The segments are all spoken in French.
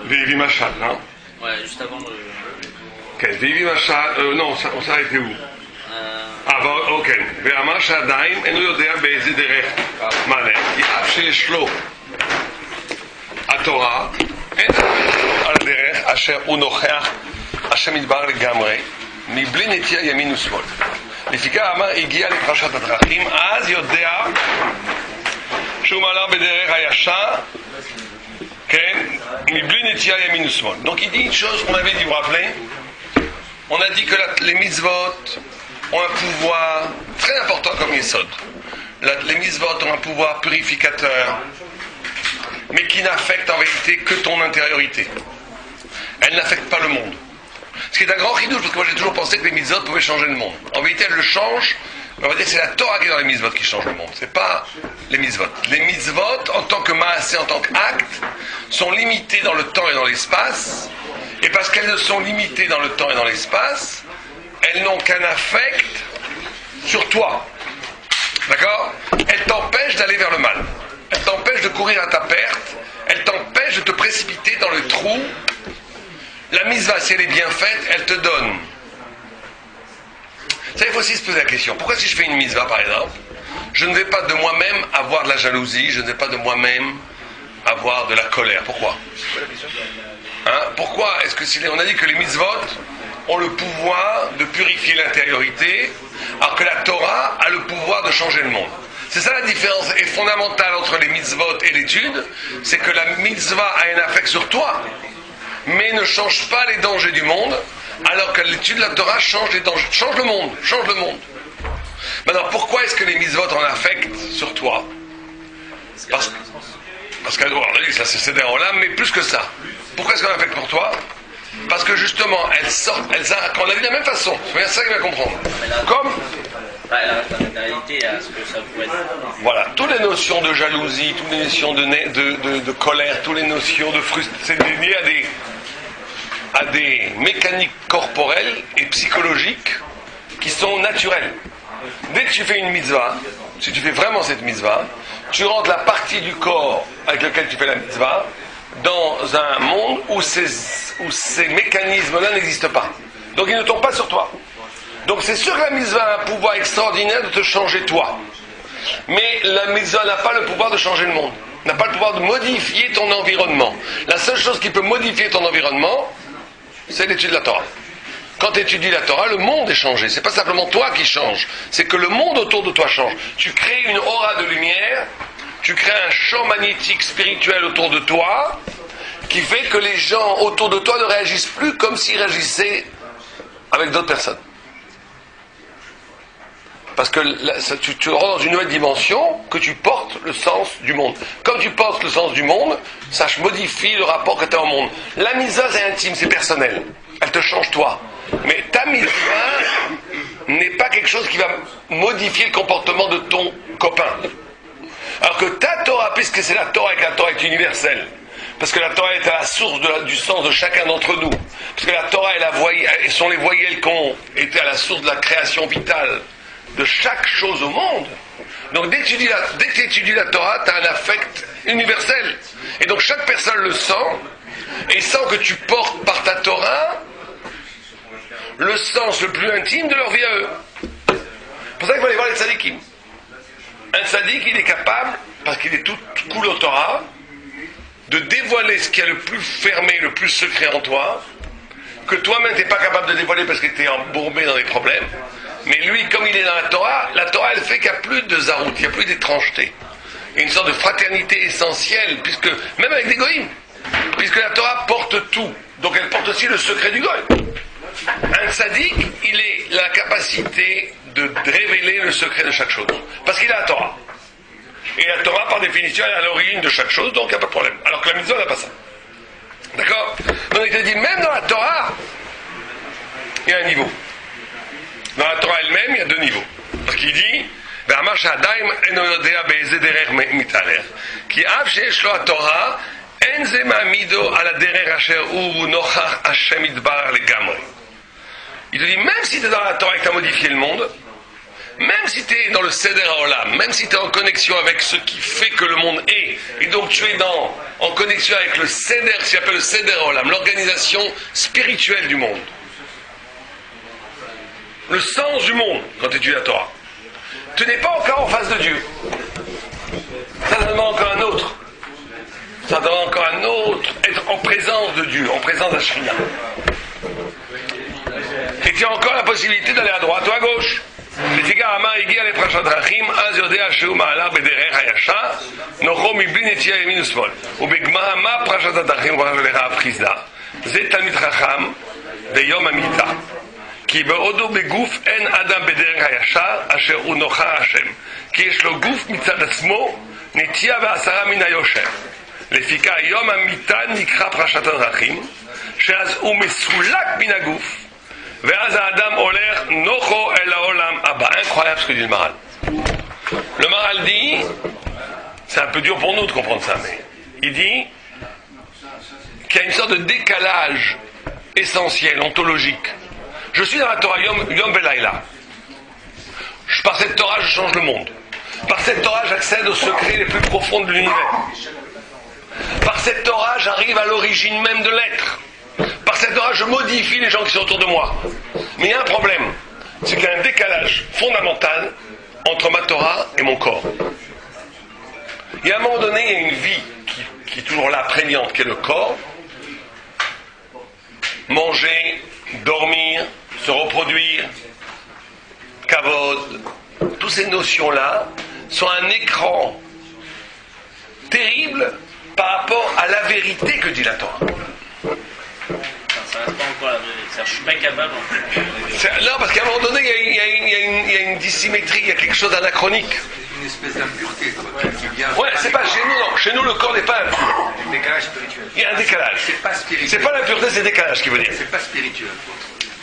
Vivi Machal, non? Ouais, juste avant le... כן, ויהי משל, לא, on s'arrêtait où? אבל אוקיי, ואמר שעדיין אינו יודע באיזה דרך מעלה, כי אף שיש לו התורה, אין על הדרך אשר הוא נוכח השם יתברך לגמרי, מבלי נטייה ימין ושמאל. לפיכך אמר, הגיע לפרשת הדרכים, אז יודע שהוא מעלה בדרך הישר, כן, מבלי נטייה ימין ושמאל. Donc il dit une chose qu'on avait dit, vous vous rappelez? On a dit que les mitzvot ont un pouvoir très important comme yesod. Les mitzvot ont un pouvoir purificateur, mais qui n'affecte en vérité que ton intériorité. Elles n'affectent pas le monde. Ce qui est un grand chidouche, parce que moi j'ai toujours pensé que les mitzvot pouvaient changer le monde. En vérité, elles le changent, mais on va dire que c'est la Torah qui est dans les mitzvot qui change le monde. C'est pas les mitzvot. Les mitzvot, en tant que maasé, en tant qu'acte, sont limités dans le temps et dans l'espace. Et parce qu'elles sont limitées dans le temps et dans l'espace, elles n'ont qu'un affect sur toi. D'accord? Elles t'empêchent d'aller vers le mal. Elles t'empêchent de courir à ta perte. Elles t'empêchent de te précipiter dans le trou. La mitzvah, si elle est bien faite, elle te donne. Ça, il faut aussi se poser la question. Pourquoi si je fais une mitzvah, par exemple, je ne vais pas de moi-même avoir de la jalousie, je ne vais pas de moi-même avoir de la colère? Pourquoi? Pourquoi est-ce que on a dit que les mitzvot ont le pouvoir de purifier l'intériorité, alors que la Torah a le pouvoir de changer le monde? C'est ça la différence est fondamentale entre les mitzvot et l'étude, c'est que la mitzvah a un affect sur toi, mais ne change pas les dangers du monde, alors que l'étude de la Torah change les dangers, change le monde. Maintenant, pourquoi est-ce que les mitzvot ont un affect sur toi? Parce qu'elle doit dit ça c'est des olam, mais plus que ça. Pourquoi est-ce qu'on a fait pour toi? Parce que justement, elles sortent, quand on a dit de la même façon, c'est ça qu'il va comprendre. Comme la réalité à ce que ça pourrait être. Voilà, toutes les notions de jalousie, toutes les notions de colère, toutes les notions de frustration, c'est lié à des mécaniques corporelles et psychologiques qui sont naturelles. Dès que tu fais une mitzvah, si tu fais vraiment cette mitzvah, tu rentres la partie du corps avec laquelle tu fais la mitzvah dans un monde où ces mécanismes-là n'existent pas. Donc ils ne tombent pas sur toi. Donc c'est sûr que la mitzvah a un pouvoir extraordinaire de te changer toi. Mais la mitzvah n'a pas le pouvoir de changer le monde. N'a pas le pouvoir de modifier ton environnement. La seule chose qui peut modifier ton environnement, c'est l'étude de la Torah. Quand tu étudies la Torah, le monde est changé. C'est pas simplement toi qui change, c'est que le monde autour de toi change. Tu crées une aura de lumière, tu crées un champ magnétique spirituel autour de toi, qui fait que les gens autour de toi ne réagissent plus comme s'ils réagissaient avec d'autres personnes. Parce que là, tu rentres dans une nouvelle dimension que tu portes le sens du monde. Comme tu portes le sens du monde, ça modifie le rapport que tu as au monde. La mitzvah, c'est intime, c'est personnel. Elle te change toi. Mais ta mitzvah n'est pas quelque chose qui va modifier le comportement de ton copain. Alors que ta Torah, puisque c'est la Torah et que la Torah est universelle, parce que la Torah est à la source du sens de chacun d'entre nous, parce que la Torah et sont les voyelles qui ont été à la source de la création vitale de chaque chose au monde. Donc dès que tu étudies la Torah, tu as un affect universel. Et donc chaque personne le sent, et sent que tu portes par ta Torah le sens le plus intime de leur vie à eux. C'est pour ça qu'il faut aller voir les tzadikim. Un tzadik, il est capable, parce qu'il est tout cool au Torah, de dévoiler ce qui est le plus fermé, le plus secret en toi, que toi-même tu n'es pas capable de dévoiler parce que tu es embourbé dans des problèmes. Mais lui, comme il est dans la Torah elle fait qu'il n'y a plus de zarout, il n'y a plus d'étrangeté. Il y a une sorte de fraternité essentielle, puisque, même avec des goïms, puisque la Torah porte tout, donc elle porte aussi le secret du goïm. Un tzaddik, il a la capacité de révéler le secret de chaque chose, parce qu'il a la Torah. Et la Torah, par définition, elle est à l'origine de chaque chose, donc il n'y a pas de problème. Alors que la mitzvah n'a pas ça. D'accord? Donc il te dit, même dans la Torah, il y a un niveau. Dans la Torah elle-même, il y a deux niveaux. Parce qu'il dit, ואמר שעדיין אינו יודע באיזה דרך מתהלך. כי אף שיש לו התורה, אין זה מעמידו על הדרך אשר הוא נוכח השם יתברך לגמרי. Il te dit, même si tu es dans la Torah et que tu as modifié le monde, même si tu es dans le Seder HaOlam, même si tu es en connexion avec ce qui fait que le monde est, et donc tu es en connexion avec le Seder, ce qu'on appelle le Seder HaOlam, l'organisation spirituelle du monde, le sens du monde, quand tu étudies la Torah, tu n'es pas encore en face de Dieu. Ça demande encore un autre. Ça demande encore un autre, être en présence de Dieu, en présence d'Ashriya. Et tu as encore la possibilité d'aller à droite ou à gauche. כי בעודו בגוף אין אדם בדרך הישר אשר הוא נוכח השם כי יש לו גוף מצד עצמו נטייה ועשרה מן היושר לפיקה יום המיטה נקרא פרשת הדרכים שאז הוא מסולק מן הגוף ואז האדם הולך נוחו אל העולם הבא. Incroyable ce que dit le Maral. Le Maral dit, c'est un peu dur pour nous de comprendre ça, mais il dit qu'il y a une sorte de décalage essentiel, ontologique. Je suis dans la Torah Yom Velaïla. Par cette Torah, je change le monde. Par cette Torah, j'accède aux secrets les plus profonds de l'univers. Par cette Torah, j'arrive à l'origine même de l'être. Par cette Torah, je modifie les gens qui sont autour de moi. Mais il y a un problème. C'est qu'il y a un décalage fondamental entre ma Torah et mon corps. Et à un moment donné, il y a une vie qui est toujours là, prégnante, qui est le corps. Manger, dormir, se reproduire, kavod, toutes ces notions-là sont un écran terrible par rapport à la vérité que dit la Torah. Ça reste pas encore la vérité. Je suis pas capable en fait. Non, parce qu'à un moment donné, il y a une dissymétrie, il y a quelque chose d'anachronique. Une espèce d'impureté, qui vient. Ouais, c'est pas chez nous, non. Chez nous, le corps n'est pas impur. Un décalage spirituel. Il y a un décalage. C'est pas spirituel. C'est pas l'impureté, c'est le décalage qui veut dire. C'est pas spirituel.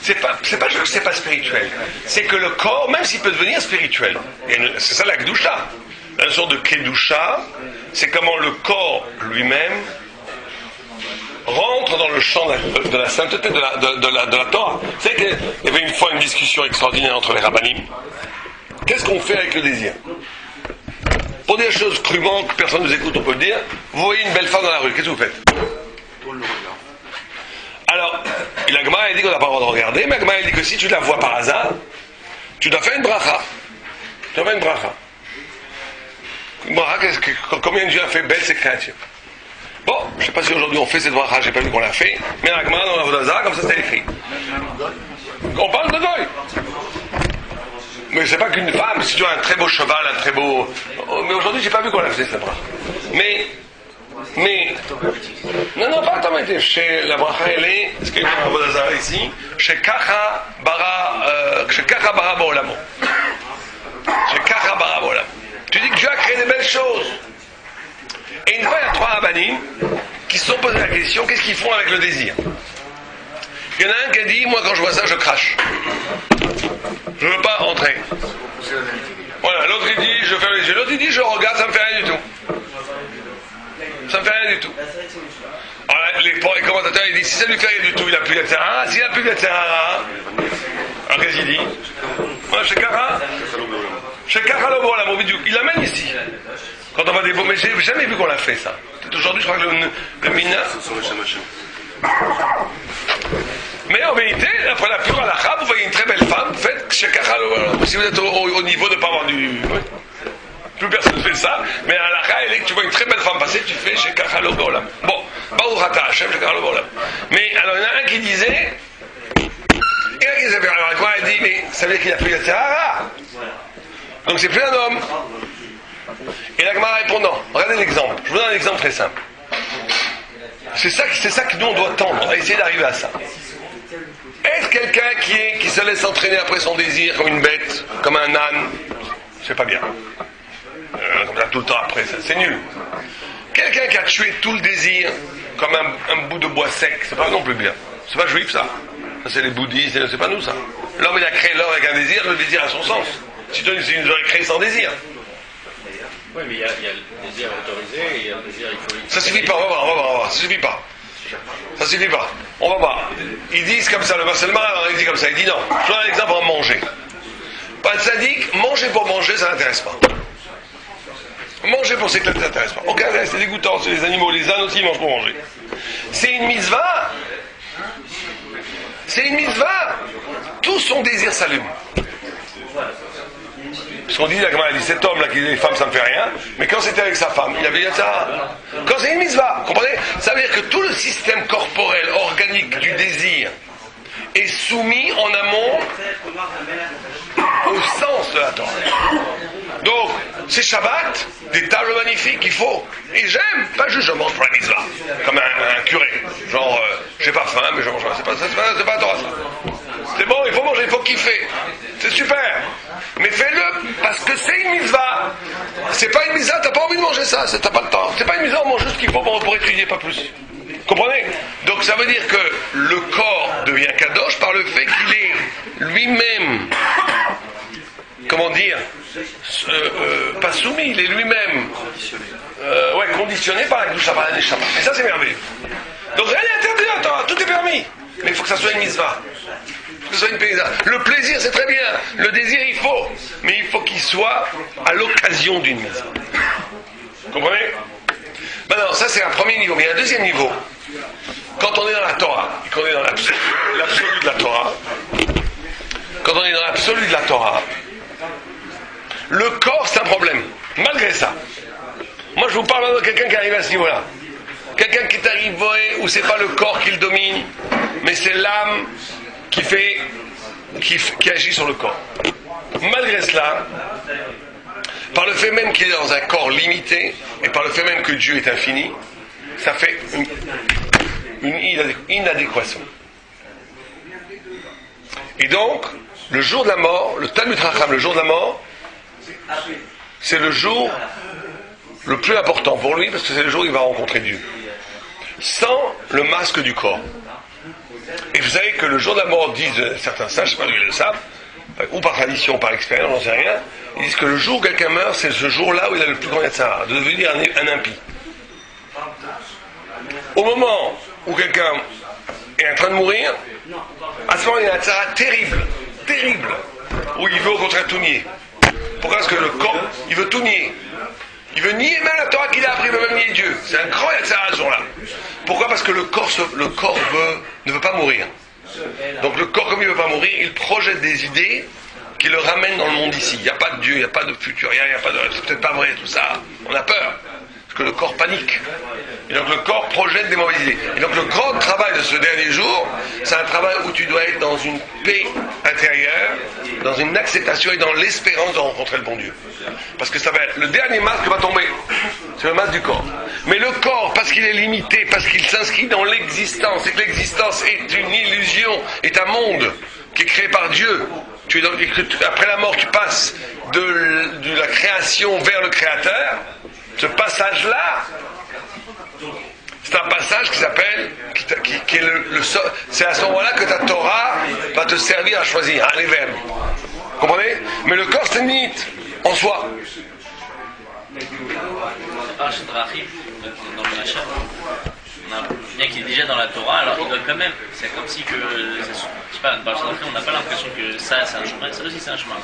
C'est pas juste que c'est pas spirituel. C'est que le corps, même s'il peut devenir spirituel, c'est ça la Kedusha. La notion de Kedusha, c'est comment le corps lui-même rentre dans le champ de la sainteté de la Torah. Vous savez qu'il y avait une fois une discussion extraordinaire entre les rabbinim. Qu'est-ce qu'on fait avec le désir? Pour dire des choses crûment que personne ne nous écoute, on peut le dire. Vous voyez une belle femme dans la rue, qu'est-ce que vous faites? Alors, la Gemara dit qu'on n'a pas le droit de regarder, mais la Gemara dit que si tu la vois par hasard, tu dois faire une bracha. Tu dois faire une bracha. Une bracha, combien Dieu a fait belle ses créatures? Bon, je ne sais pas si aujourd'hui on fait cette bracha, j'ai pas vu qu'on l'a fait, mais la Gemara dans la Vodazara, comme ça c'est écrit. On parle de goy. Mais c'est pas qu'une femme, si tu as un très beau cheval, un très beau... Mais aujourd'hui, j'ai pas vu qu'on l'a fait cette bracha. Mais... Non, pas automatiquement. Chez la bracha, elle est, ce qu'il y a dans la Vodazara ici, chez Kacha bara ba'olamo. Chez Kacha bara ba'olamo. Tu dis que Dieu a créé des belles choses. Et une fois, il y a 3 rabbanim qui se sont posés la question, qu'est-ce qu'ils font avec le désir? Il y en a un qui a dit, moi quand je vois ça, je crache. Je ne veux pas entrer. Voilà, l'autre il dit, je ferme les yeux. L'autre il dit, je regarde, ça me fait rien du tout. Ça me fait rien du tout. Alors les commentateurs ils disent, si ça lui fait rien du tout, il n'a plus de Sahara. S'il n'a plus de Sahara, alors qu'est-ce qu'il dit? Chez Kacha Lobo, il l'amène ici. Quand on va des beaux, mais j'ai jamais vu qu'on l'a fait ça. Aujourd'hui, je crois que le mina. Mais en vérité, après la pure halakha, vous voyez une très belle femme, faites shekachal, si vous êtes au niveau de ne pas avoir du... Oui. Plus personne ne fait ça, mais à halakha, elle est que tu vois une très belle femme passer, tu fais shekachal olam. Bon, Baruch Ata Hashem, shekachal olam. Mais alors il y en a un qui disait, alors quoi elle dit, mais ça veut dire qu'il n'a plus de Sahara. Donc c'est plus un homme. Et la Gemara répondant, regardez l'exemple, je vous donne un exemple très simple. C'est ça que nous on doit tendre, à essayer d'arriver à ça. Est-ce quelqu'un qui se laisse entraîner après son désir comme une bête, comme un âne? C'est pas bien. Comme ça tout le temps après, ça, c'est nul. Quelqu'un qui a tué tout le désir comme un bout de bois sec, c'est pas non plus bien. C'est pas juif ça. Ça c'est les bouddhistes, c'est pas nous ça. L'homme il a créé l'homme avec un désir, le désir a son sens. Sinon il nous aurait créé sans désir. Oui, mais il y a le désir autorisé et il y a le désir il faut... Ça suffit pas, on va voir, ça suffit pas. Ça suffit pas. On va voir. Ils disent comme ça, le Marcel Marin, il dit comme ça, il dit non. Je donne un exemple en manger. Pas de sadique, manger pour manger, ça n'intéresse pas. Manger pour s'éclater, ça n'intéresse pas. Ok, c'est dégoûtant, c'est les animaux, les ânes aussi mangent pour manger. C'est une mitzvah. C'est une mitzvah. Tout son désir s'allume. Parce qu'on dit, la Gemara dit, cet homme-là qui dit les femmes ça ne fait rien, mais quand c'était avec sa femme, il avait dit ça. Quand c'est une mitzvah, vous comprenez? Ça veut dire que tout le système corporel, organique du désir est soumis en amont au sens de la Torah. Donc, c'est Shabbat, des tables magnifiques, il faut. Et j'aime, pas juste je mange pour la mitzvah, comme un curé. Genre, j'ai pas faim, mais je mange pas. C'est pas la Torah, ça. C'est bon, il faut manger, il faut kiffer. C'est super. Mais fais-le parce que c'est une mitzvah. C'est pas une mitzvah, t'as pas envie de manger ça, t'as pas le temps. C'est pas une mitzvah, on mange juste ce qu'il faut pour étudier, pas plus. Comprenez? Donc ça veut dire que le corps devient kadosh par le fait qu'il est lui-même, comment dire, pas soumis, il est lui-même conditionné par la douche par la neshama. Et ça c'est merveilleux. Donc rien n'est interdit, attends, tout est permis. Mais il faut que ça soit une mitzvah. Que ce soit une mitzvah. Le plaisir c'est très bien, le désir il faut, mais il faut qu'il soit à l'occasion d'une mitzvah. Comprenez? Maintenant, ça c'est un premier niveau. Mais il y a un deuxième niveau. Quand on est dans la Torah, et qu'on est dans l'absolu de la Torah, quand on est dans l'absolu de la Torah, le corps c'est un problème. Malgré ça. Moi je vous parle de quelqu'un qui arrive à ce niveau-là. Quelqu'un qui est arrivé où c'est pas le corps qui le domine, mais c'est l'âme qui agit sur le corps. Malgré cela, par le fait même qu'il est dans un corps limité, et par le fait même que Dieu est infini, ça fait une inadéquation. Et donc, le jour de la mort, le Talmud Chacham, le jour de la mort, c'est le jour le plus important pour lui, parce que c'est le jour où il va rencontrer Dieu. Sans le masque du corps. Et vous savez que le jour de la mort, disent certains sages, je ne sais pas d'où ils le savent, ou par tradition, par expérience, j'en sais rien, ils disent que le jour où quelqu'un meurt, c'est ce jour-là où il a le plus grand yatzara, de devenir un impie. Au moment où quelqu'un est en train de mourir, à ce moment il y a un yatzara terrible, où il veut au contraire tout nier. Pourquoi? Parce que le corps, il veut tout nier. Il veut nier même la Torah qu'il a appris, il veut même nier Dieu. C'est un grand yatzara ce jour-là. Pourquoi? Parce que le corps ne veut pas mourir. Donc le corps, comme il ne veut pas mourir, il projette des idées qui le ramènent dans le monde ici. Il n'y a pas de Dieu, il n'y a pas de futur, il n'y a pas de... C'est peut-être pas vrai tout ça. On a peur. Parce que le corps panique. Et donc le corps projette des mauvaises idées. Et donc le grand travail de ce dernier jour, c'est un travail où tu dois être dans une paix intérieure, dans une acceptation et dans l'espérance de rencontrer le bon Dieu. Parce que ça va être le dernier masque va tomber. C'est le masque du corps. Mais le corps, parce qu'il est limité, parce qu'il s'inscrit dans l'existence, et que l'existence est une illusion, est un monde qui est créé par Dieu. Après la mort, tu passes de la création vers le créateur. Ce passage-là, c'est un passage qui s'appelle, qui est c'est à ce moment-là que ta Torah va te servir à choisir, les verbes. Vous comprenez? Mais le corps, c'est une limite en soi. Dans le Machin, on a bien qu'il est déjà dans la Torah, alors il doit quand même, c'est comme si que, je sais pas, on n'a pas l'impression que ça c'est un chemin, ça aussi c'est un chemin.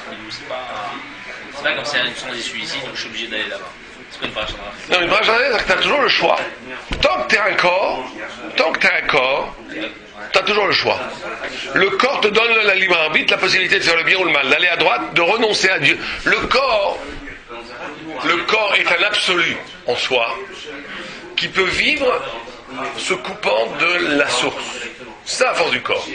C'est pas comme si une sonde issue ici, donc je suis obligé d'aller là-bas. C'est pas une parachat d'Rachim. Non, une parachat d'Rachim, c'est que tu as toujours le choix. Tant que tu as un corps, tu as toujours le choix. Le corps te donne la libre arbitre, la possibilité de faire le bien ou le mal, d'aller à droite, de renoncer à Dieu. Le corps est un absolu en soi qui peut vivre se coupant de la source. C'est la force du corps.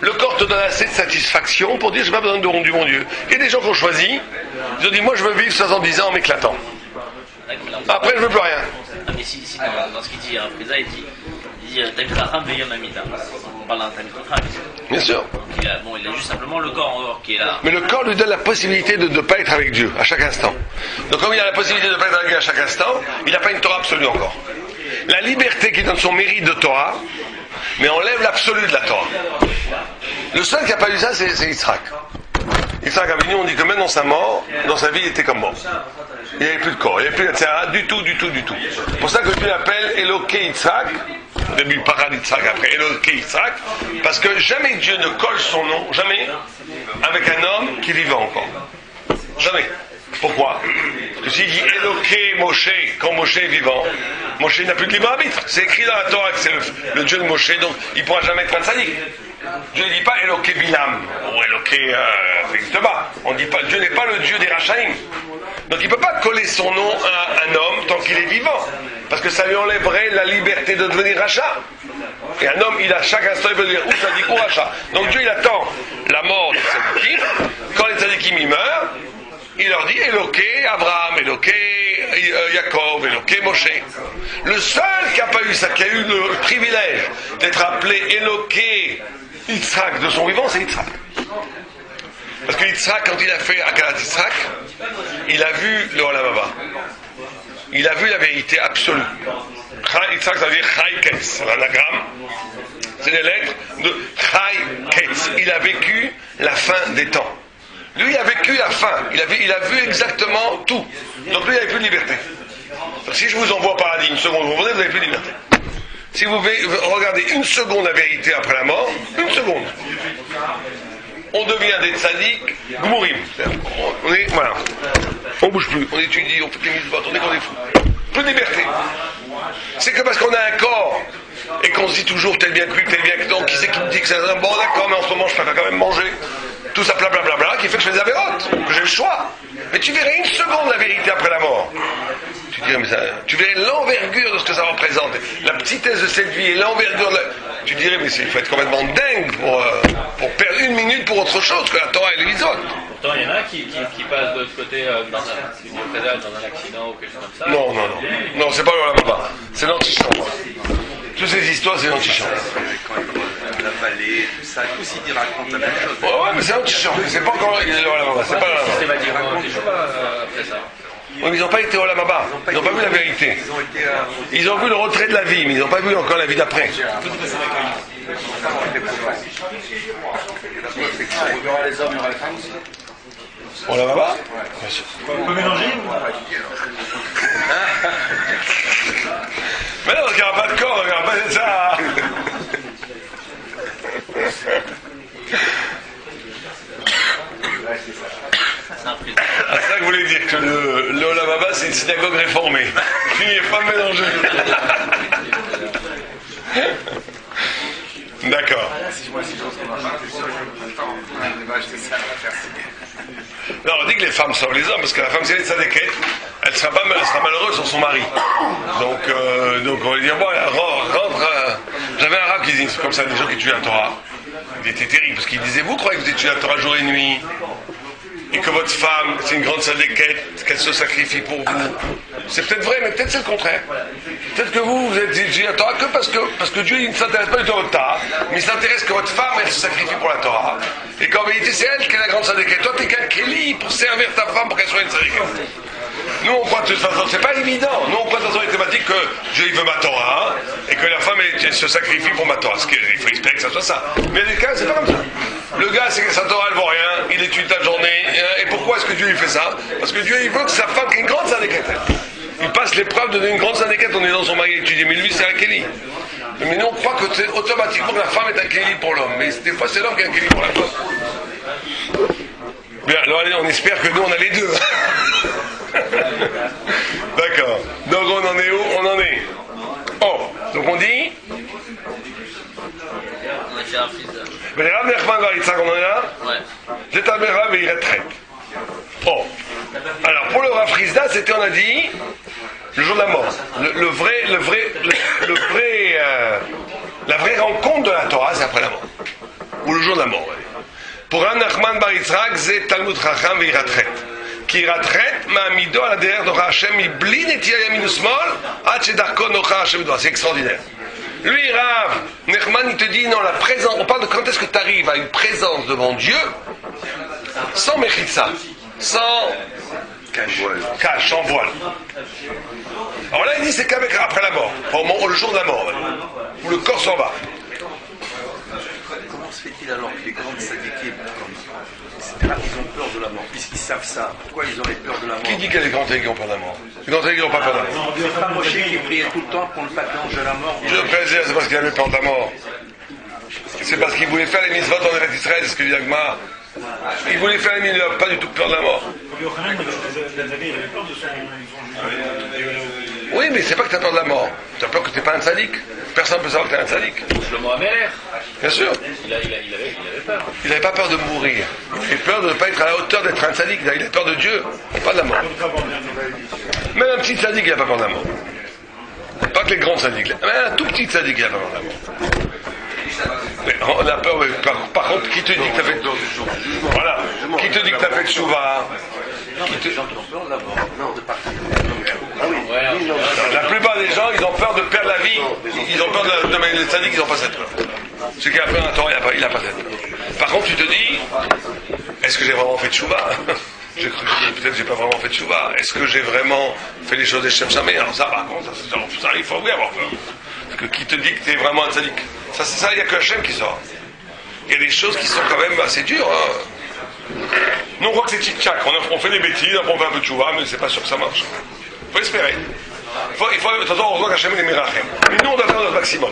Le corps te donne assez de satisfaction pour dire j'ai pas besoin du bon Dieu. Il y a des gens qui ont choisi, ils ont dit moi je veux vivre 70 ans en m'éclatant. Après je veux plus rien. Ah, mais si dans ce qu'il dit, Frisa, il dit Talmid Chacham veillon Amida. On parle d'un Talmid Chacham. Bien sûr. Il a juste simplement le corps en dehors qui est là. Mais le corps lui donne la possibilité de ne pas être avec Dieu à chaque instant. Donc comme il a la possibilité de ne pas être avec Dieu à chaque instant, il n'a pas une Torah absolue encore. La liberté qui donne son mérite de Torah, mais enlève l'absolu de la Torah. Le seul qui n'a pas eu ça, c'est Yitzhak. Yitzhak Avinu, on dit que même dans sa mort, dans sa vie, il était comme mort. Il n'y avait plus de corps, il n'y avait plus de tzara, du tout. C'est pour ça que Dieu l'appelle Eloké Yitzhak, au début Parad Yitzhak, après Eloké Yitzhak, parce que jamais Dieu ne colle son nom, jamais, avec un homme qui est vivant encore. Jamais. Pourquoi? Parce que s'il dit Éloqué Moshe, quand Moshe est vivant, Moshe n'a plus de libre arbitre. C'est écrit dans la Torah que c'est le Dieu de Moshe, donc il ne pourra jamais être un tzaddik. Dieu ne dit pas Éloqué Bilam, ou Éloqué, ça n'existe pas. On dit pas, Dieu n'est pas le Dieu des Rachaïm. Donc il ne peut pas coller son nom à un homme tant qu'il est vivant. Parce que ça lui enlèverait la liberté de devenir rachat. Et un homme, il a chaque instant, il peut dire ou tzaddik ou rachat. Donc Dieu, il attend la mort des tzaddikim. Quand les tzaddikim ils meurent, il leur dit Éloqué Abraham, Éloqué Yaakov, Éloqué Moshe. Le seul qui n'a pas eu ça, qui a eu le privilège d'être appelé Éloqué Yitzhak de son vivant, c'est Yitzhak. Parce que Yitzhak, quand il a fait Akalat Yitzhak, il a vu le Olam Haba. Il a vu la vérité absolue. Yitzhak, ça veut dire Chai Ketz. L'anagramme, c'est des lettres de Chai Ketz. Il a vécu la fin des temps. Lui, il a vécu la fin. Il a vu exactement tout. Donc lui, il n'avait plus de liberté. Donc, si je vous envoie au paradis une seconde, vous n'avez plus de liberté. Si vous regardez une seconde la vérité après la mort, une seconde, on devient des tzaddik gmourim. On est, voilà. On bouge plus, on étudie, on fait des mitzvot, on est comme des fous. Plus de liberté. C'est que parce qu'on a un corps et qu'on se dit toujours tel bien cuit, tel bien que non, qui c'est qui me dit que c'est un bon d'accord, mais en ce moment je préfère quand même manger. Tout ça blablabla qui fait que je fais des avérotes, que j'ai le choix. Mais tu verrais une seconde la vérité après la mort. Tu verrais l'envergure de ce que ça représente, la petitesse de cette vie et l'envergure de la... Tu dirais, mais il faut être complètement dingue pour perdre une minute pour autre chose que la Torah et les mitzvot. Pourtant, il y en a qui passent de l'autre côté dans un accident ou quelque chose comme ça. Non, c'est pas le Olam Haba. C'est l'antichambre. Toutes ces histoires, c'est l'antichambre. Quand il la vallée, tout ça, aussi il raconte la même chose. Ouais, mais c'est l'antichambre. C'est pas encore le Olam Haba. C'est pas le Olam Haba. Systématiquement, après ça. Oui, mais ils n'ont pas été au Olam Haba. Ils n'ont pas vu la vérité. Ils ont vu le retrait de la vie, mais ils n'ont pas vu encore la vie d'après. Il y aura les hommes, il y aura les femmes aussi. Olam Haba? On peut mélanger Mais non, il n'y aura pas de corps, il n'y aura pas de ça. C'est ça que vous voulez dire que le Olam Haba c'est une synagogue réformée. Il n'est pas mélangé. D'accord. Non, on dit que les femmes sauvent les hommes, parce que la femme c'est les tzadékets, elle sera malheureuse sur son mari. Donc on va dire, bon, rentre. J'avais un rab qui disait, c'est comme ça, des gens qui tuent la Torah. Il était terrible, parce qu'il disait, vous croyez que vous étudiez la Torah jour et nuit, et que votre femme, c'est une grande tzadékette, qu'elle se sacrifie pour vous. C'est peut-être vrai, mais peut-être c'est le contraire. Peut-être que vous êtes étudié la Torah que parce que Dieu il ne s'intéresse pas du tout à votre Torah, mais il s'intéresse que votre femme, elle se sacrifie pour la Torah. Et qu'en vérité, c'est elle qui est la grande tzadékette. Toi, t'es qu'un kéli pour servir ta femme pour qu'elle soit une tzadékette. Nous, on croit de toute façon, c'est pas évident. Nous, on croit de toute façon mathématique que Dieu il veut ma Torah, et que la femme elle se sacrifie pour ma Torah. Il faut espérer que ça soit ça. Mais il y a des cas, c'est pas comme ça. Le gars, c'est que sa Torah, elle vaut rien, il étudie toute la journée. Et pourquoi est-ce que Dieu il fait ça? Parce que Dieu il veut que sa femme ait une grande tzadékette. Il passe l'épreuve de donner une grande tzadékette en aidant son mari à étudier. Mais lui, c'est un kéli. Mais nous, on croit que c'est automatiquement que la femme est un kéli pour l'homme. Mais des fois, c'est l'homme qui est un kéli pour la femme. Bien, alors allez, on espère que nous, on a les deux. D'accord. Donc, on en est où? On en est. Oh, donc on dit. On a fait un fils de... Mais les Rav Nachman Bar Yitzhak, on en est là? Ouais. C'est un Rav et il retraite. Oh. Alors, pour le Rav Frisda, c'était, on a dit, le jour de la mort. La vraie rencontre de la Torah, c'est après la mort. Ou le jour de la mort, ouais. Pour Rav Nachman Bar Yitzhak, c'est Talmud Chacham et il retraite. Qui retraite, ma'amido à la derrière d'Ora Hashem, ibli netia yamin usmol, ad shedarko nocha Hashem doa. C'est extraordinaire. Lui, Rav Nachman, il te dit, non, la présence, on parle de quand est-ce que tu arrives à une présence devant Dieu, sans mechitza, sans cache, sans voile. Alors là, il dit, c'est qu'avec après la mort, le jour de la mort, où le corps s'en va. Comment se fait-il alors que les grandes tzadikim, ils ont peur de la mort, puisqu'ils savent ça? Pourquoi ils auraient peur de la mort? Qui dit que les grands tzadikim n'ont peur de la mort? Les grands tzadikim n'ont pas peur de la mort. C'est pas Moshe qui priait tout le temps pour ne pas plonger à la mort. Je précise, c'est parce qu'il avait peur de la mort. C'est parce qu'il voulait faire les mitzvot en Eretz Israël, c'est ce que dit Agma. Il voulait faire il n'a pas du tout peur de la mort. Oui, mais c'est pas que tu as peur de la mort. Tu as peur que tu n'es pas un tzaddik. Personne ne peut savoir que tu es un tzaddik. Shlomo Ameler. Bien sûr. Il avait peur. Il n'avait pas peur de mourir. Il avait peur de ne pas être à la hauteur d'être un tzaddik. Il a peur de Dieu, pas de la mort. Même un petit tzaddik, il n'a pas peur de la mort. Pas que les grands tzaddiks. Même un tout petit tzaddik, il n'a pas peur de la mort. Mais on a peur, par contre, qui te dit que tu as fait... Voilà. Qui te dit que tu as fait tchouva? Les gens qui ont peur de la mort, non, de partir. Ah oui, La plupart des gens, ils ont peur de perdre la vie. Ils ont peur de mettre les tzaddiks, ils n'ont pas cette peur. Celui qui a peur d'un Torah, il n'a pas cette peur. Par contre, tu te dis, est-ce que j'ai vraiment fait tchouva? J'ai cru que peut-être j'ai pas vraiment fait tchouva. Est-ce que j'ai vraiment fait les choses des Shem Shamay? Alors ça, par contre, ça, il faut oui avoir peur. Parce que qui te dit que tu es vraiment un tzaddik? Ça, c'est ça, il n'y a que Hachem qui sort. Il y a des choses qui sont quand même assez dures. Hein. Nous, on croit que c'est tchik-tchak. On fait des bêtises, après on fait un peu de tchouva, mais c'est pas sûr que ça marche. Il faut espérer. De toute façon, on voit qu'Hachem est mirachem. Mais nous, on doit faire notre maximum.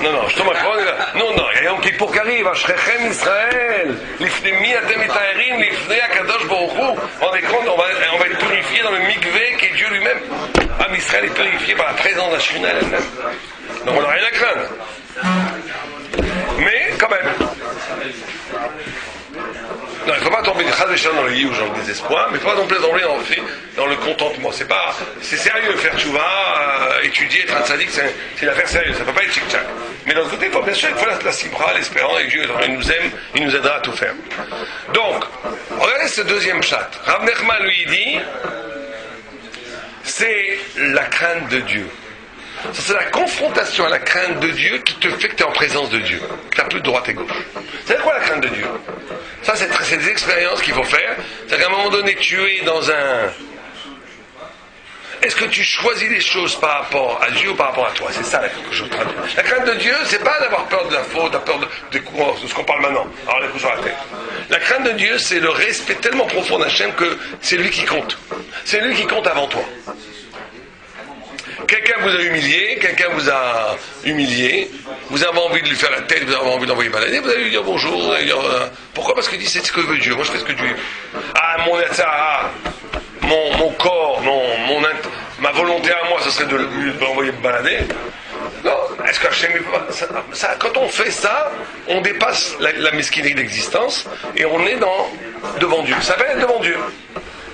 Non, je te m'accroche, on est là. Non, il y a Yom Kippour qui arrive. Ashrechem Israël. Lifnei mi atem mitaerim, lifnei Akadosh Baruch Hu. On est compte, on va être purifié dans le mikvé qui est Dieu lui-même. Am Israël est purifié par la présence d'Ashkina elle-même. Donc on n'a rien à craindre. Mais, quand même. Non, il ne faut pas tomber dans le yiyouj, dans le désespoir, mais il ne faut pas tomber dans le contentement. C'est sérieux faire tchouva, étudier, être un tzaddik, c'est une affaire sérieuse, ça ne peut pas être tchik-tchak. Mais d'un autre côté, bien sûr, il faut la simra, l'espérance, et Dieu il nous aime, il nous aidera à tout faire. Donc, regardez ce deuxième pshat. Rav Nachman lui dit, c'est la crainte de Dieu. Ça, c'est la confrontation à la crainte de Dieu qui te fait que tu es en présence de Dieu, que tu n'as plus de droite et gauche. C'est quoi la crainte de Dieu? Ça, c'est des expériences qu'il faut faire. C'est-à-dire qu'à un moment donné, tu es dans un... Est-ce que tu choisis les choses par rapport à Dieu ou par rapport à toi? C'est ça que je traduis. La crainte de Dieu, c'est pas d'avoir peur de la faute, d'avoir peur de ce qu'on parle maintenant. Alors les coups sur la tête. La crainte de Dieu, c'est le respect tellement profond d'Hachem que c'est lui qui compte. C'est lui qui compte avant toi. Quelqu'un vous a humilié, vous avez envie de lui faire la tête, vous avez envie d'envoyer balader, vous allez lui dire bonjour, vous allez lui dire, pourquoi? Parce qu'il dit c'est ce que veut Dieu, moi je fais ce que Dieu veut. Ah, mon corps, ma volonté à moi, ce serait de l'envoyer balader. Non, est-ce que ça, quand on fait ça, on dépasse la mesquinerie d'existence et on est devant Dieu. Ça s'appelle être devant Dieu.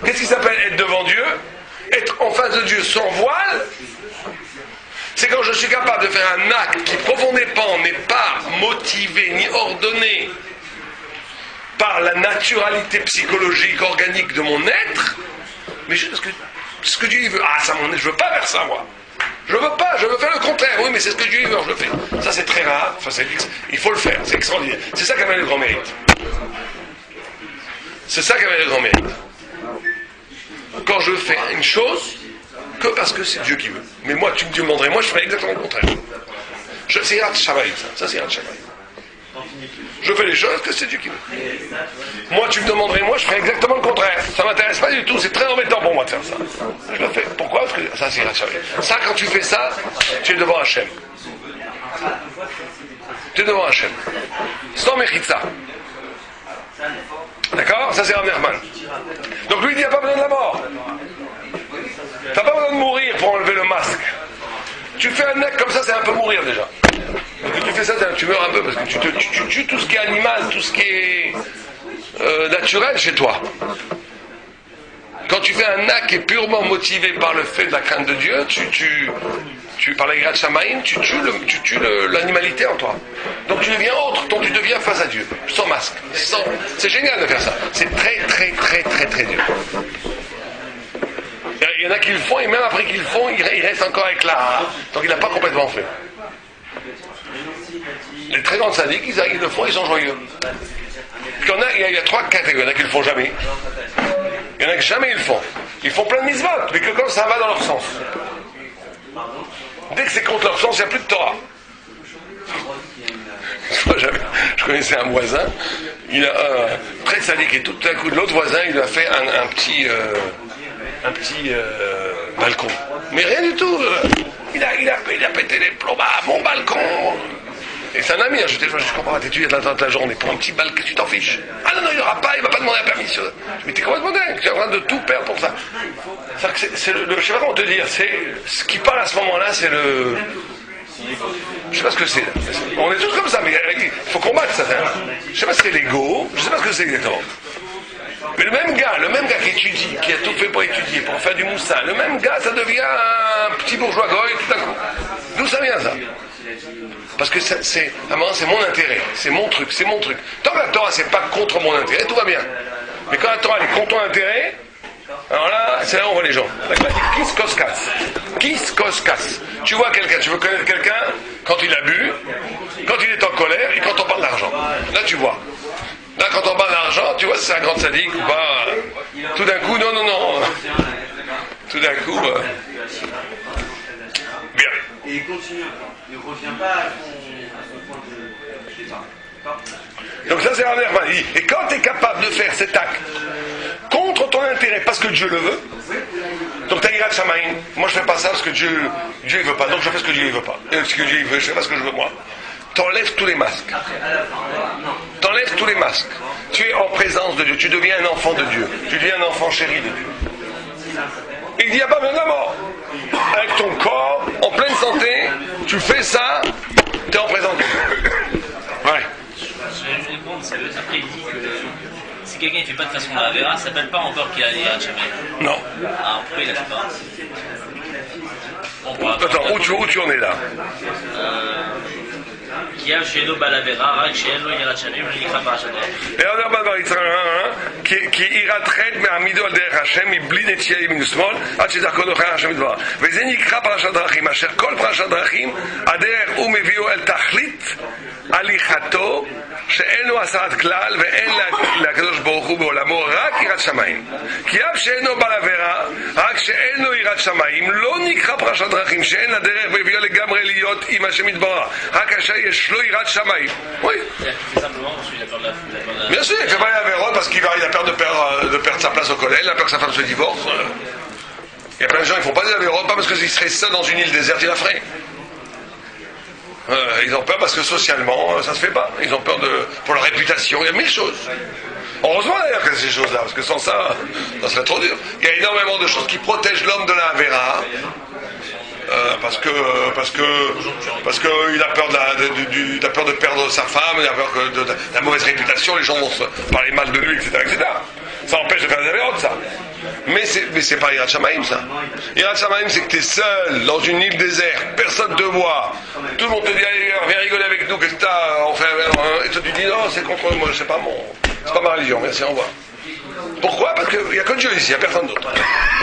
Qu'est-ce qui s'appelle être devant Dieu? Être en face de Dieu sans voile, c'est quand je suis capable de faire un acte qui profondément n'est pas motivé ni ordonné par la naturalité psychologique, organique de mon être, mais juste ce que Dieu veut. Ah, ça, je veux pas faire ça, moi. Je veux faire le contraire. Oui, mais c'est ce que Dieu veut, je le fais. Ça, c'est très rare. Enfin, il faut le faire, c'est extraordinaire. C'est ça qui amène le grand mérite. C'est ça qui amène le grand mérite. Quand je fais une chose, que parce que c'est Dieu qui veut. Mais moi, tu me demanderais, moi je ferais exactement le contraire. C'est Yirat Shamayim, ça c'est Yirat Shamayim. Je fais les choses parce que c'est Dieu qui veut. Moi, tu me demanderais, moi je ferais exactement le contraire. Ça ne m'intéresse pas du tout, c'est très embêtant pour moi de faire ça. Je le fais. Pourquoi? Parce que ça c'est Yirat Shamayim. Ça, quand tu fais ça, tu es devant Hachem. Tu es devant Hachem. Sans mechitza. D'accord? Ça c'est Rav Nachman. Donc lui il dit, il n'y a pas besoin de la mort. Tu n'as pas besoin de mourir pour enlever le masque. Tu fais un acte comme ça, c'est un peu mourir déjà. Quand tu fais ça, tu meurs un peu parce que tu tues tout ce qui est animal, tout ce qui est naturel chez toi. Quand tu fais un acte qui est purement motivé par le fait de la crainte de Dieu, par la Yirat Shamayim, tu tues l'animalité en toi. Donc tu deviens autre, donc tu deviens face à Dieu, sans masque. C'est génial de faire ça. C'est très très très très très dur. Il y en a qui le font, et même après qu'ils le font, ils restent encore avec donc il n'a pas complètement fait. Les très grands sadiques, ils le font, ils sont joyeux. Il y a trois catégories. Il y en a qui le font jamais. Il y en a qui jamais ils le font. Ils font plein de mitzvot, mais que quand ça va dans leur sens. Dès que c'est contre leur sens, il n'y a plus de Torah. Je connaissais un voisin, il a un très sadique, et tout d'un coup, l'autre voisin, il lui a fait un petit balcon. Mais rien du tout. Il a pété les plombs à mon balcon. Et c'est un ami, hein, je comprends pas, t'étudies à la journée pour un petit bal, que tu t'en fiches. Ah non, il n'aura pas, il va pas demander la permission. Mais t'es complètement dingue, tu es en train de tout perdre pour ça. C'est je sais pas comment te dire, ce qui parle à ce moment-là, c'est le... Je sais pas ce que c'est. On est tous comme ça, mais il faut combattre ça. Je sais pas si c'est l'ego, je sais pas ce que c'est exactement. Mais le même gars qui étudie, qui a tout fait pour étudier, pour faire du moussa, le même gars, ça devient un petit bourgeois goy tout à coup. D'où ça vient ça? Parce que c'est mon intérêt, c'est mon truc. Tant que la Torah c'est pas contre mon intérêt, tout va bien. Mais quand la Torah est contre ton intérêt, alors là, c'est là où on voit les gens. La Torah dit qui se casse. Tu vois quelqu'un, tu veux connaître quelqu'un quand il a bu, quand il est en colère et quand on parle d'argent. Là tu vois. Là quand on parle d'argent, tu vois si c'est un grand sadique ou pas. Tout d'un coup, non. Tout d'un coup, bien. Et il continue, il ne revient pas à son point de départ. Donc ça c'est la dernière fois. Et quand tu es capable de faire cet acte contre ton intérêt parce que Dieu le veut, donc tu as Yirat Shamayim. Moi je fais pas ça parce que Dieu il veut pas, donc je fais ce que Dieu il veut pas. Et ce que Dieu il veut, je fais pas ce que je veux moi. T'enlèves tous les masques. Tu es en présence de Dieu, tu deviens un enfant de Dieu, tu deviens un enfant chéri de Dieu. Il dit, il n'y a pas besoin de la mort. Avec ton corps, en pleine santé, tu fais ça, tu es en présence de Dieu. Ouais. Je vais répondre, après il dit que si quelqu'un ne fait pas de façon la Avera, ça ne s'appelle pas encore qu'il a Yirat Shamayim. Non. Ah, pourquoi il a fait pas? Attends, où tu en es là? כי אב שאינו בעל עבירה, רק שאין לו יראת שמיים, לא נקרא פרשת דרכים. כי יראת חטא מעמידו על דרך השם מבלי נטייה ימין ושמאל עד שדרכו נוכח השם יתברך. וזה נקרא פרשת דרכים, אשר כל פרשת דרכים הדרך הוא מביאו אל תכלית הליכתו שאין לו הסרת כלל ואין לקדוש ברוך הוא בעולמו רק יראת שמיים. כי אב שאינו בעל עבירה, רק שאין לו יראת שמיים, לא נקרא פרשת דרכים, שאין לדרך מביאו לגמרי להיות עם השם יתברך, רק כאשר יש לו יראת שמיים. Oui. Bien sûr, il fait pas l'Avera parce qu'il a peur de perdre sa place au collège, il a peur que sa femme se divorce. Il y a plein de gens qui font pas des Avera, pas parce qu'ils seraient seuls dans une île déserte, il la ferait. Ils ont peur parce que socialement, ça se fait pas. Ils ont peur pour leur réputation, il y a mille choses. Heureusement d'ailleurs que ces choses-là, parce que sans ça, ça serait trop dur. Il y a énormément de choses qui protègent l'homme de la Avera. Parce que il a peur il a peur de perdre sa femme, il a peur de la mauvaise réputation, les gens vont se parler mal de lui, etc. Ça empêche de faire des avérotes, ça. Mais c'est pas Yirat Shamayim, ça. Yirat Shamayim, c'est que tu es seul dans une île déserte, personne ne te voit, tout le monde te dit allez, viens rigoler avec nous, qu'est-ce que t'as, on fait et toi tu dis non, c'est contre moi, c'est pas ma religion, merci, au revoir. Pourquoi? Parce qu'il n'y a que Dieu ici, il n'y a personne d'autre.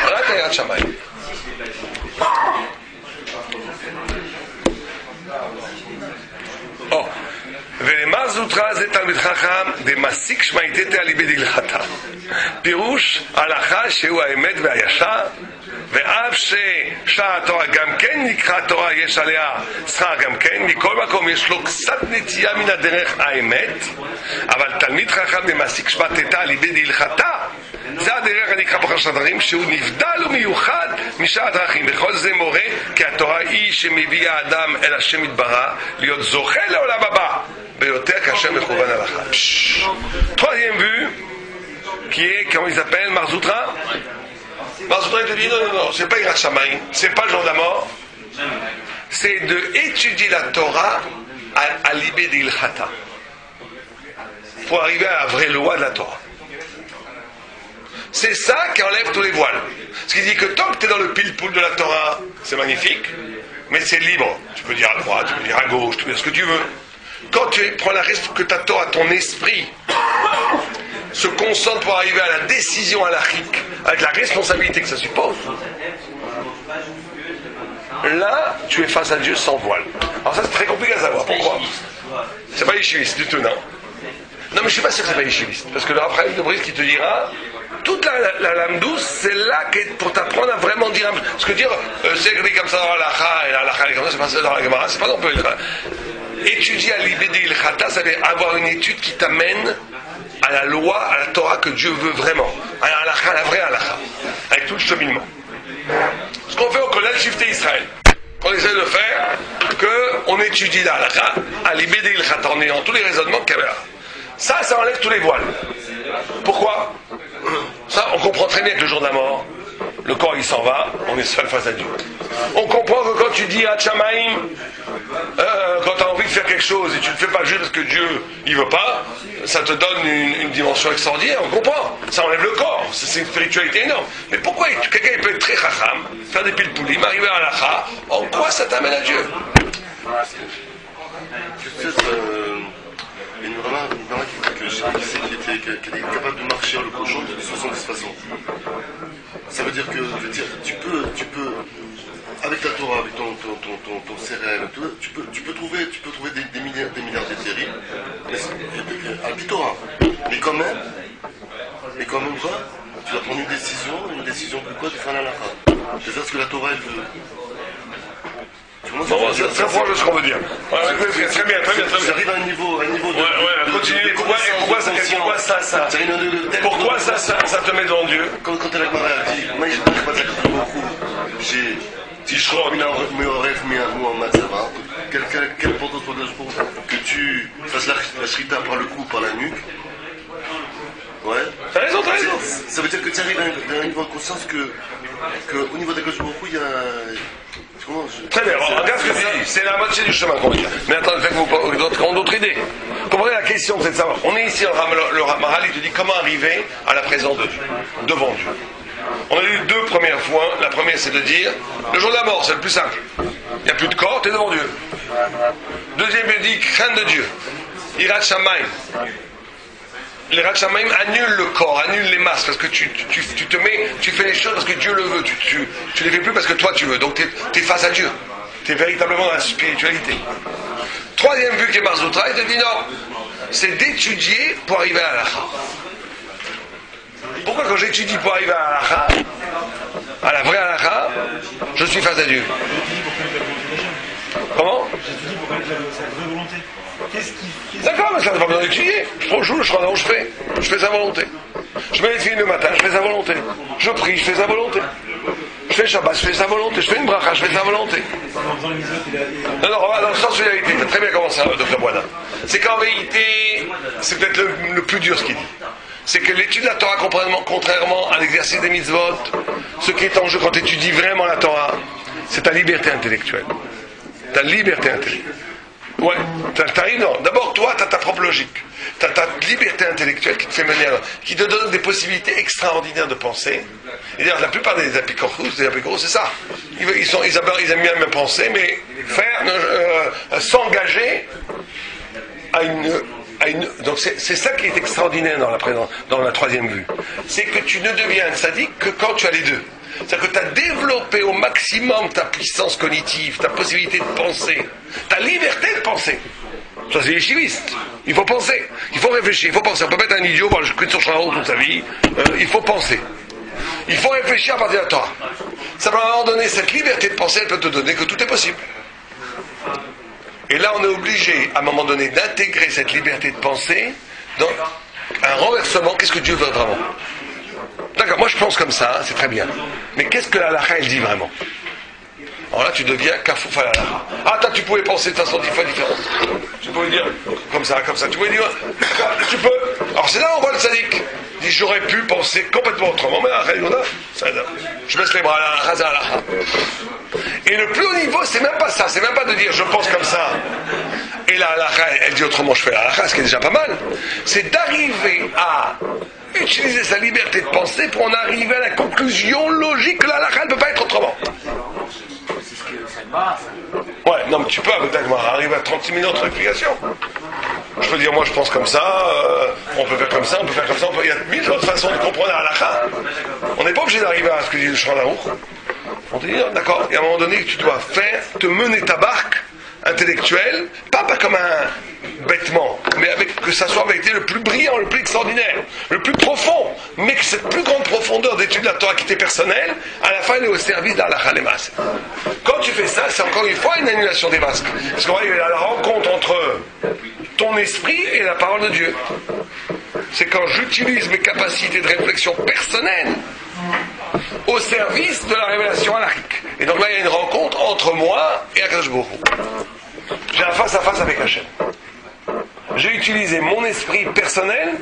Voilà, t'as Yirat Shamayim. ולמה זוטרה זה תלמיד חכם דמסיק שמייתתא על איבד הלכתה פירוש הלכה שהוא האמת והישר ואף ששער התורה גם כן נקרא תורה יש עליה שכר גם כן מכל מקום יש לו קצת נטייה מן הדרך האמת אבל תלמיד חכם דמסיק שמייתתא על איבד הלכתה זה הדרך הנקרא פרשת דרכים שהוא נבדל ומיוחד משאר הדרכים וכל זה מורה כי התורה היא שמביאה האדם אל השם יתברך להיות זוכה לעולם הבא ביותר כאשר מכוון הלכה. Troisième vue qui est, comment il s'appelle, Marzoutra. Marzoutra il te dit non, c'est pas Yirat Shamayim, c'est pas le jour de la mort, c'est de étudier la Torah à l'ibé d'Ilchata pour arriver à la vraie loi de la Torah. C'est ça qui enlève tous les voiles. Ce qui dit que tant que tu es dans le pile-poule de la Torah, c'est magnifique, mais c'est libre. Tu peux dire à droite, tu peux dire à gauche, tu peux dire ce que tu veux. Quand tu prends la responsabilité que ta Torah, ton esprit, se concentre pour arriver à la décision halachique, avec la responsabilité que ça suppose, là, tu es face à Dieu sans voile. Alors ça, c'est très compliqué à savoir. Pourquoi? C'est pas yeshiviste du tout, non. Non, mais je suis pas sûr que c'est pas yeshiviste. Parce que le Raphaël de Brice qui te dira, toute la lame douce, c'est là pour t'apprendre à vraiment dire. Parce que dire, c'est comme ça dans l'alacha, et l'alacha est comme ça, c'est pas ça dans la Gemara, c'est pas non plus. Étudier à l'ibédé ilchata, ça veut avoir une étude qui t'amène à la loi, à la Torah que Dieu veut vraiment. À la halacha, la vraie halacha. Avec tout le cheminement. Ce qu'on fait au collège Shifté Israël. qu'on essaie de faire, qu'on étudie la halakha, à l'ibédé il khat, en ayant tous les raisonnements qu'il y avait là. Ça enlève tous les voiles. Pourquoi? Ça, on comprend très bien que le jour de la mort, le corps il s'en va, on est seul face à Dieu. On comprend que quand tu dis à Tchamaïm, quand tu as envie de faire quelque chose et tu ne le fais pas juste parce que Dieu il veut pas, ça te donne une dimension extraordinaire, on comprend. Ça enlève le corps, c'est une spiritualité énorme. Mais pourquoi quelqu'un il peut être très chacham, faire des pilpoulim, arriver à l'akha, en quoi ça t'amène à Dieu? Une nana qui était capable de marcher le cochon de 70 façons. Ça veut dire que tu peux avec la Torah, avec ton cérèbre, tu peux trouver des milliards terribles, avec la Torah. Mais quand même quoi, tu vas prendre une décision que quoi, tu fais un halakha. C'est ça ce que la Torah elle veut. Bon, c'est proche de ce qu'on veut dire. Ouais, très bien. J'arrive à un niveau de... Ouais, continue. Pourquoi ça te met devant Dieu? Quand elle a dit, moi je ne pas beaucoup, j'ai... Quelle importance pour que tu fasses la shrita par le cou, par la nuque? Ouais. T'as raison. Ça veut dire que tu arrives à un niveau de conscience que au niveau d'Akadosh Baruch Hu, il y a... Très bien, regarde ce que tu dis, c'est la moitié du chemin qu'on dit. Mais attends, faites-vous d'autres idées. Comprenez la question, c'est de savoir. On est ici, le Maharal, il te dit comment arriver à la présence de Dieu, devant Dieu. On a eu 2 premières fois. La première, c'est de dire, le jour de la mort, c'est le plus simple. Il n'y a plus de corps, tu es devant Dieu. Deuxième, il dit, crainte de Dieu. Irat Shamayim. Les Ratchamaim annulent le corps, annulent les masses, parce que tu fais les choses parce que Dieu le veut, tu les fais plus parce que toi tu veux, donc tu es face à Dieu, tu es véritablement dans la spiritualité. Troisième vue qui est Marzoutra, il te dit non, c'est d'étudier pour arriver à l'halakha. Pourquoi quand j'étudie pour arriver à l'halakha, à la vraie halakha, je suis face à Dieu? Comment? J'étudie pour connaître sa vraie volonté. D'accord, mais ça n'a pas besoin d'étudier. Je prends le jour, je serai là où je fais sa volonté. Je mets les filles le matin, je fais sa volonté. Je prie, je fais sa volonté. Je fais Shabbat, je fais sa volonté. Je fais une bracha, je fais sa volonté. Non, dans le sens de la vérité, t'as très bien commencé, Dr. Boisdin. C'est qu'en vérité, c'est peut-être le plus dur ce qu'il dit. C'est que l'étude de la Torah, contrairement à l'exercice des mitzvot, ce qui est en jeu quand tu étudies vraiment la Torah, c'est ta liberté intellectuelle. Ta liberté intellectuelle. Ouais, t'arrives, non. D'abord, toi, t'as ta propre logique. T'as ta liberté intellectuelle qui te fait mener qui te donne des possibilités extraordinaires de penser. Et d'ailleurs, la plupart des apicurus, c'est ça. Ils aiment bien penser, mais s'engager à une. Donc c'est ça qui est extraordinaire dans la troisième vue. C'est que tu ne deviens un sadique que quand tu as les deux. C'est-à-dire que tu as développé au maximum ta puissance cognitive, ta possibilité de penser, ta liberté de penser. Ça, c'est les chivistes. Il faut penser, il faut réfléchir, il faut penser. On peut pas être un idiot, je quitte sur Charles toute sa vie. Il faut penser. Il faut réfléchir à partir de la Torah. Simplement, à un moment donné, cette liberté de penser, elle peut te donner que tout est possible. Et là, on est obligé, à un moment donné, d'intégrer cette liberté de penser dans un renversement. Qu'est-ce que Dieu veut vraiment? D'accord, moi je pense comme ça, c'est très bien. Mais qu'est-ce que la halakha elle dit vraiment? Alors là tu deviens kafouf à la halakha. Ah, toi tu pouvais penser de façon différente. Tu pouvais dire comme ça. Tu pouvais dire, tu peux. Alors c'est là où on voit le sadique. Il dit j'aurais pu penser complètement autrement, mais la halakha, je baisse les bras, la halakha. Et le plus haut niveau, c'est même pas ça. C'est même pas de dire je pense comme ça. Et la halakha, elle dit autrement, je fais la halakha, ce qui est déjà pas mal. C'est d'arriver à utiliser sa liberté de penser pour en arriver à la conclusion logique que la halakha ne peut pas être autrement. C'est ce que ça passe. Ouais, non, mais tu peux arriver à 36 minutes de explication. Je peux dire, moi je pense comme ça, on peut faire comme ça, il y a 1000 autres façons de comprendre la halakha. On n'est pas obligé d'arriver à ce que dit le Shulchan Aruch. On te dit, d'accord, il y a un moment donné que tu dois te mener ta barque intellectuelle, pas comme un bêtement, mais que ça soit avec le plus brillant, le plus extraordinaire, le plus profond, mais que cette plus grande profondeur d'étude de la Torah qui était personnelle, à la fin elle est au service d'Halakha Lemas. Quand tu fais ça, c'est encore une fois une annulation des masques. Parce qu'on va y a la rencontre entre ton esprit et la parole de Dieu. C'est quand j'utilise mes capacités de réflexion personnelle au service de la révélation halakhique. Et donc là, il y a une rencontre entre moi et Akadosh Baruch Hu. J'ai un face-à-face avec Hachem. J'ai utilisé mon esprit personnel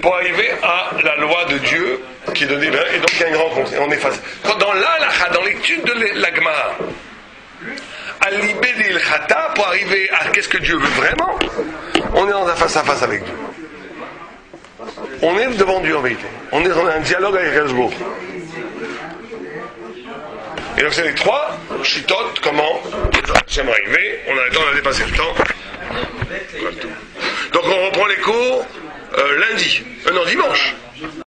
pour arriver à la loi de Dieu qui est donnée là, et donc il y a une rencontre, et on est face. Quand dans l'Halacha, dans l'étude de la Gemara, à l'ibé d'Ilchata, pour arriver à qu'est-ce que Dieu veut vraiment, on est dans un face-à-face avec Dieu. On est devant Dieu en vérité. On est dans un dialogue avec Hachem. Et donc c'est les trois chitotes, comment j'aime arriver, on a le temps, on a dépassé le temps. Donc on reprend les cours lundi, non dimanche.